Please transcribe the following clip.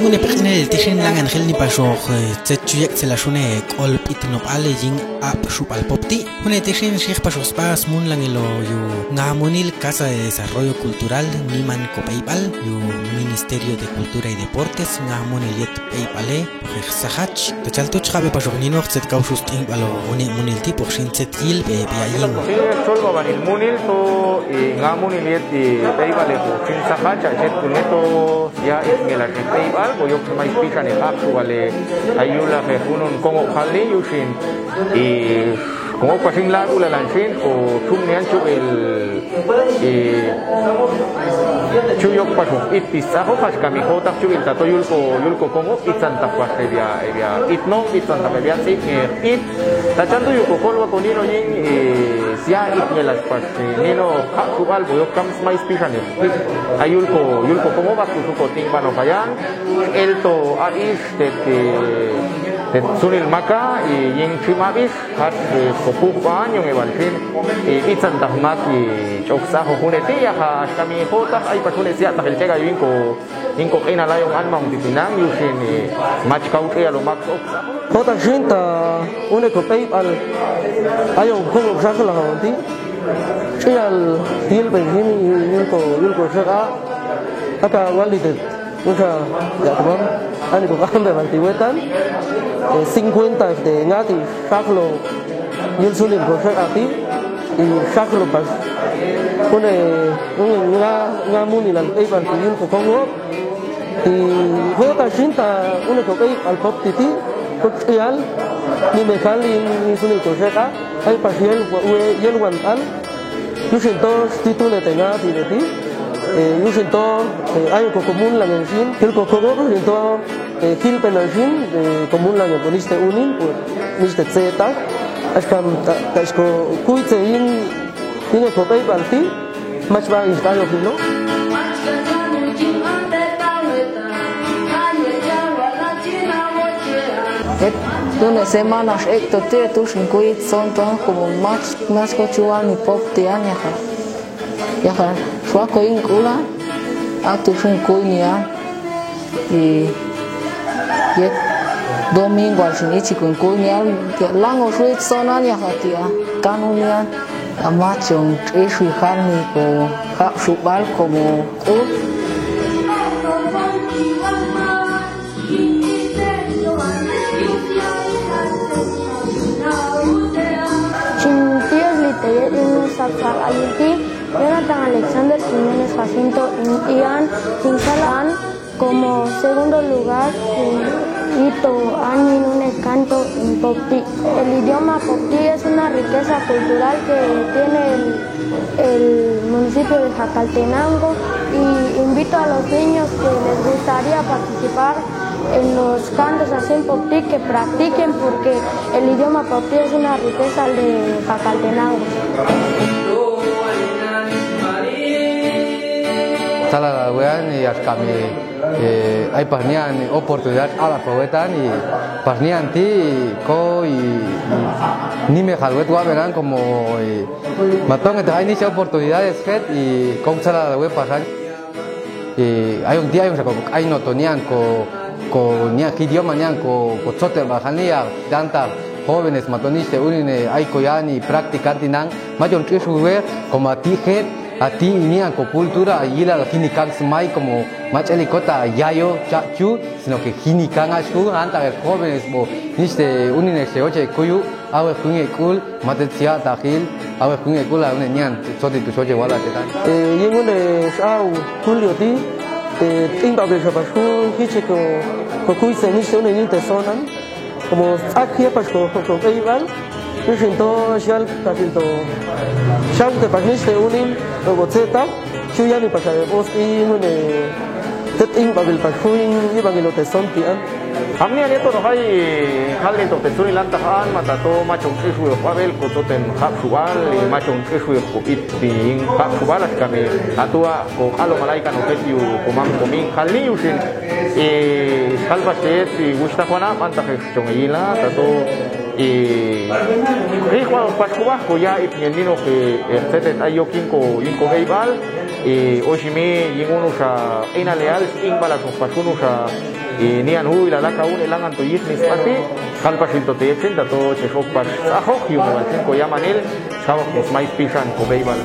Yingune pekne tishin lang angel ni pasok tsetuyek selashune kol pitnopale ying ap shupal popti. Hune tishin shich pasok spas mun lang ilo yu ngamunil Casa de Desarrollo Cultural Niman Copeipal yu Ministerio de Cultura y Deportes ngamunil yet peipale sahach. Tachaltuch jabe pasok ninok tset kaushus timbalo munil tipo shin tsetil be biayin. Solva vanil munil to ngamunil yet peipale shin sahach jet kuneto ya isngela peipal boyok mai pishan el aksu vale ayula me hunun kongo khali yushin y como pasing lagu la lanshin o chumnian chu el chuyok pasu it pisaho pas kami kota chu il tato yulko kongo itanta pasebia itno itanta bebia si it tachando yuko kolwa konino yin sia itnelas pas nino aksual boyok kams mai pishan ayulko kongo baku ko timbano payan el to arish de sunil maka y yin chimabis hat kopupan yung evalsin itzan tahmak y choksa huneti ya kami hota ay pasune sia takil chega yinko ina la yung anmang titinang yusin match count ya lo max oksa hota shinta une ko pay al ayo kung sakla honti chial dil ben himi yulko saka aka walide usa ya tamam ani ko kambe mantiwetan 50 de ngati saklo yul sulin ko sakati y saklo pas une nga muni lan ay ban yul ko kongo y hota shinta une ko ay al pop titi ko trial ni me kali ni sulin ko saka ay pasiel yel wan al yusin dos títulos de ngati de ti yusin to ay ko komun lang en sin el ko kogo yusin to Kil penalsin komun lang po niste unin po niste zeta askam tasko kuitse in ko pay balti mas ba instalo kilo Una semana esto te tus kuit son tan como más cochuan y pop te aña ya fue ko in kula atu sun kuinia y yet domingo al sinichi con cuñal que lango suit sonania hatia canunia amachon esui harni ko ha subal como Chintios literal en Sapsal Ayuti Jonathan Alexander Jiménez Jacinto Ian Chinsalan como segundo lugar Ito Anin un canto en Popti. El idioma Popti es una riqueza cultural que tiene el municipio de Jacaltenango y invito a los niños que les gustaría participar en los cantos así en Popti que practiquen porque el idioma Popti es una riqueza de Jacaltenango. Sala wean y kami hay pasnian oportunidad a la provetan y pasnian ti ko y ni me jalwet guaberan como matón que hay ni oportunidades fet y con sala la web pasan y hay un día hay no tonian ko nia idioma nian ko chote bajania tanta jóvenes matoniste unine hay koyani practicantinan mayor que sube como a ti het a ti nian ko cultura y la ginikan smai como machalicota yayo chachu sino que ginikan ashu anta jóvenes bo niste unine se oche kuyu awe kunge kul matetia tahil awe kunge kul a nian chote tu soche wala tetan yengune au julio ti timba de pascu hichiko ko kuise niste une ninte sonan como aquí pasco ko eival yo siento shal katilto shal te pagniste unin roboteta yo ya ni pasar vos y une tetin babil pascuin y bagilo te sontian amni aneto no hay halito te suni lanta han matato macho isu pavel ko toten hapsual y macho isu ko itbing hapsual kami atua ko halo malaika no petiu komam komin halli usin salvaset y gusta juana manta que chongila tato y rijo pascuba ko ya ipnelino que tetet ayo kinko heibal y oshimi yinguno sa ina leal inbala con pascuno sa y nian hu la ka un elangan to yis mis pati kalpa shilto te echen da to cheshok pas ajo y un ko yamanil sawa pues mais pishan ko beibal